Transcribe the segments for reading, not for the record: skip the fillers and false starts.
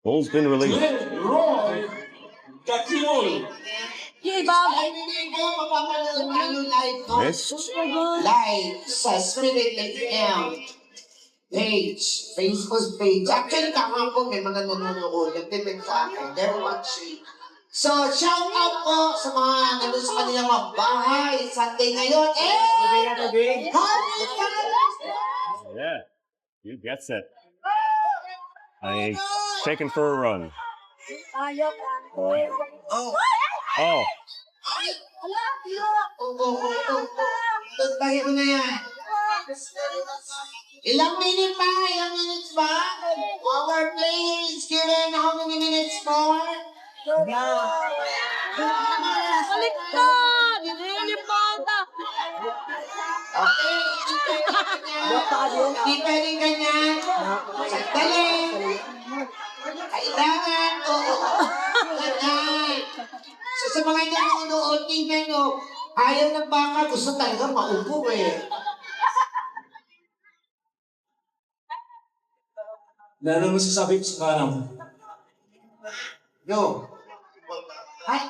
Bull's been released. Roy Katimol. Yay, Bob! Missed. Live sa Spirit FM page, Facebook page. Actually, kahapon may mga nanonood. Nag-depend sa akin. They're watching. So, shout out po sa mga nandun sa kanilang mga bahay. Sunday ngayon. Happy Father's Day! Yeah, you gets it. I taken for a run. Ayok. Oh. Oh, Tayo na yan. Ilang minutes pa? Ilang minutes ba? Our players, Kieran, how many minutes more? Baliktad! Nilipota! Okay. Hindi pwedeng ganyan. Sandali. Kailangan. Oo. Ganyan. So, sa mga hindi nanonood, tingnan nyo. Ayaw ng baka, gusto talaga maupo eh. Ano masasabi ko sa kanam? Yo. Hi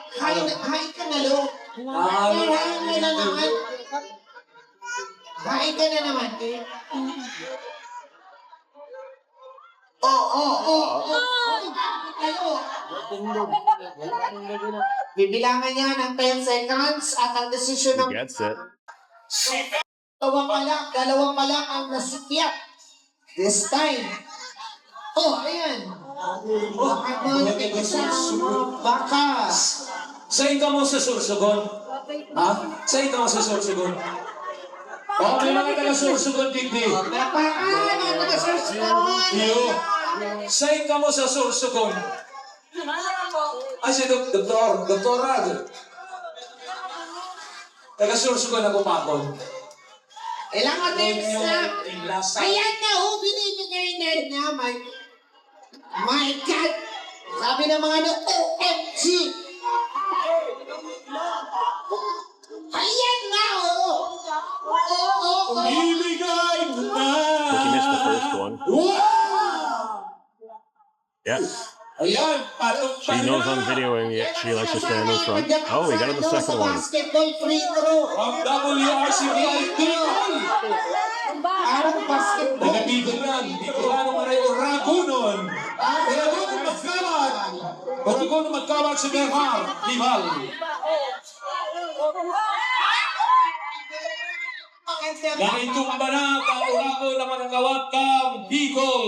ka na, Lo. Hi mo na naman. Hi ka na naman. Oh. Ayo. Bibilangan niya ng 10 seconds at ang desisyon he ng gets it. dalawang pa lang ang nasikyat. This time. Oh, ayan. Baka mo nag-isa baka. Sa'yo ka mo sa Sursugon? Ha? Sa'yo ka mo sa Sursugon? O, may mga taga-Sursugon, Digdi. Baka nag-search naman. Iyo. Sa'yo ka mo sa Sursugon? Ay, si Doktora. Taga-Sursugon ako makon. Ilang attempts na. Ayan na, binibigay na. My God! Sabi ng mga OMG! Ayan na, Ibigay mo na! I think he missed the first one. Yeah, Ayan, she knows I'm videoing it. She likes to stand in front. Oh, he got it the second one. Basketball free throw. From WRCBI, Bicol! Parang basketball. Nagabigulan, Bicolano Maray Ragunon. Ragunon magkabat si Berhar, Limal. Nakitumba na, kaurago naman ang kawat kang Bicol.